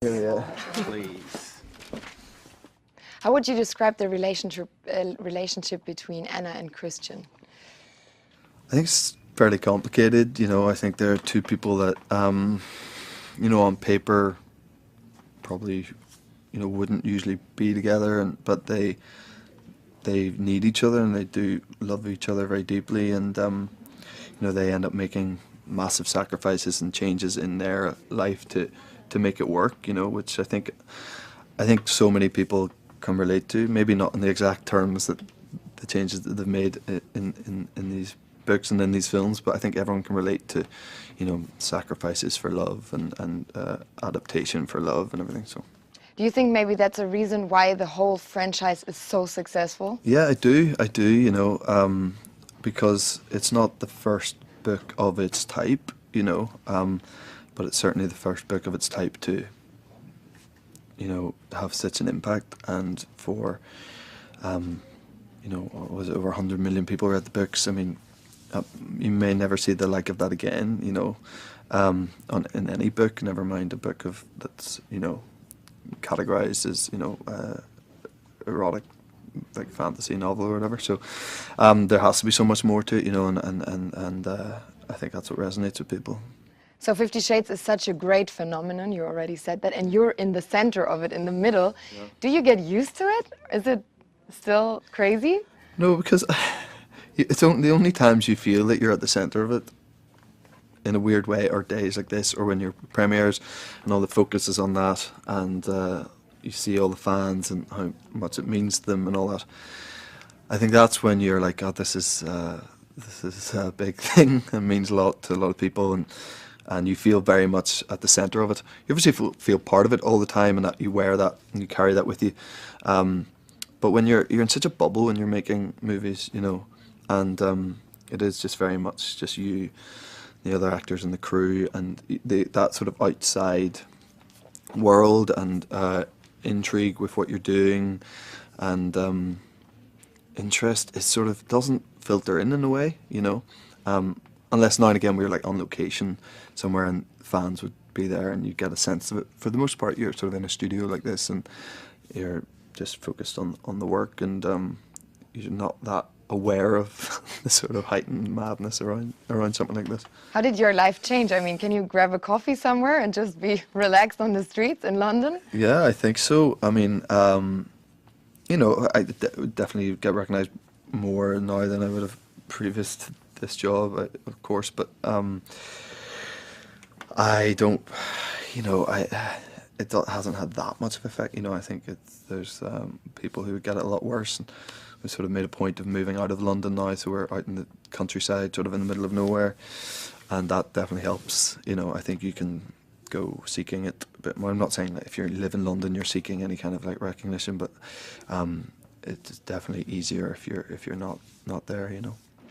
Yeah. Please. How would you describe the relationship between Anna and Christian? I think it's fairly complicated. I think there are two people that, on paper, probably, wouldn't usually be together, but they need each other and they do love each other very deeply, and they end up making massive sacrifices and changes in their life to make it work. Which I think so many people can relate to. Maybe not in the exact terms that the changes that they've made in these books and in these films, but I think everyone can relate to, sacrifices for love and adaptation for love and everything. So. Do you think maybe that's a reason why the whole franchise is so successful? Yeah, I do. Because it's not the first book of its type, but it's certainly the first book of its type to, have such an impact, and for, was it over 100 million people read the books? I mean, you may never see the like of that again, in any book, never mind a book that's, categorized as, erotic, like fantasy novel or whatever. So there has to be so much more to it, and I think that's what resonates with people. So 50 Shades is such a great phenomenon, you already said that, and you're in the center of it, in the middle. Yeah. Do you get used to it? Is it still crazy? No, because it's the only times you feel that you're at the center of it in a weird way are days like this, or when your premieres and all the focus is on that, and you see all the fans and how much it means to them and all that. I think that's when you're like, God, this is a big thing. It means a lot to a lot of people, and you feel very much at the center of it. You obviously feel part of it all the time, and that you wear that and you carry that with you. But when you're in such a bubble when you're making movies, and it is just very much just you, the other actors and the crew, and that sort of outside world and intrigue with what you're doing, and interest, it sort of doesn't filter in a way, unless now and again we're like on location somewhere and fans would be there and you get a sense of it. For the most part, you're sort of in a studio like this and you're just focused on the work, and you're not that aware of the sort of heightened madness around something like this. How did your life change? I mean, can you grab a coffee somewhere and just be relaxed on the streets in London? Yeah, I think so. I mean, I would definitely get recognised more now than I would have previous to this job, of course, but I don't, it hasn't had that much of an effect. I think there's people who would get it a lot worse, and we sort of made a point of moving out of London now, so we're out in the countryside, sort of in the middle of nowhere, and that definitely helps. I think you can go seeking it a bit more. I'm not saying that if you live in London you're seeking any kind of like recognition, but it's definitely easier if you're not there.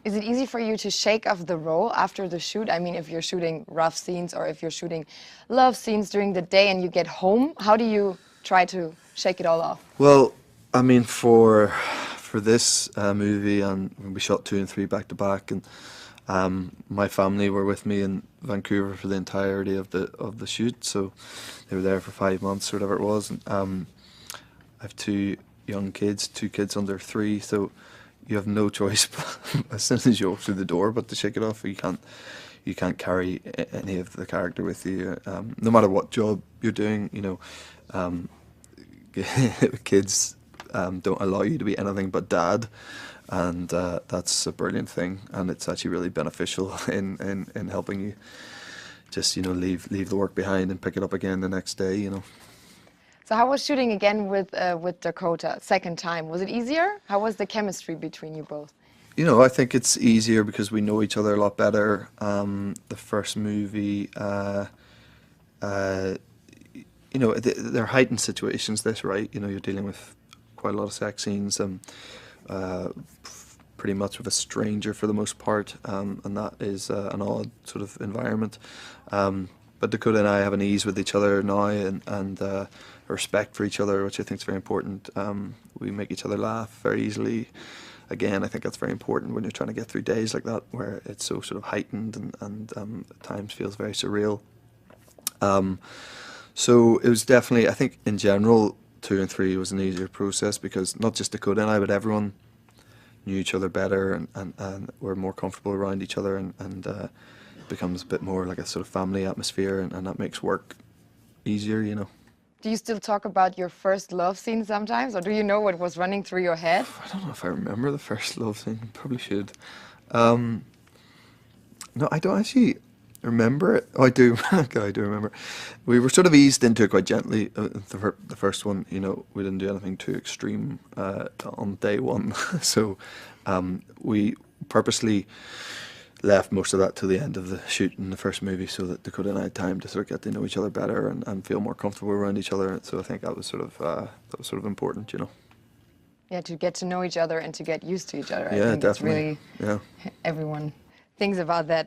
Is it easy for you to shake off the role after the shoot? I mean, if you're shooting rough scenes or if you're shooting love scenes during the day and you get home, how do you try to shake it all off? Well, I mean, for this movie, and we shot 2 and 3 back to back, and my family were with me in Vancouver for the entirety of the shoot, so they were there for 5 months or whatever it was. And I have 2 young kids, 2 kids under 3, so you have no choice as soon as you walk through the door but to shake it off. You can't carry any of the character with you, no matter what job you're doing. Kids don't allow you to be anything but dad, and that's a brilliant thing, and it's actually really beneficial in helping you just leave the work behind and pick it up again the next day. So how was shooting again with Dakota, second time? Was it easier? How was the chemistry between you both? I think it's easier because we know each other a lot better. The first movie, they're heightened situations, this, right? You're dealing with quite a lot of sex scenes, pretty much with a stranger for the most part, and that is an odd sort of environment. But Dakota and I have an ease with each other now, and a respect for each other, which I think is very important. We make each other laugh very easily. Again, I think that's very important when you're trying to get through days like that, where it's so sort of heightened and at times feels very surreal. So it was definitely, I think in general, 2 and 3 was an easier process because not just Dakota and I, but everyone knew each other better and were more comfortable around each other and it becomes a bit more like a sort of family atmosphere and that makes work easier, you know. Do you still talk about your first love scene sometimes, or do you know what was running through your head? I don't know if I remember the first love scene. Probably should. No, I don't actually remember it. Oh, I do. God, I do remember. We were sort of eased into it quite gently. The first one, you know, we didn't do anything too extreme on day one. So we purposely left most of that to the end of the shoot in the first movie so that Dakota and I had time to sort of get to know each other better and feel more comfortable around each other. So I think that was sort of important, you know. Yeah, to get to know each other and to get used to each other. I Yeah, think it's definitely. really, Yeah. everyone thinks about that.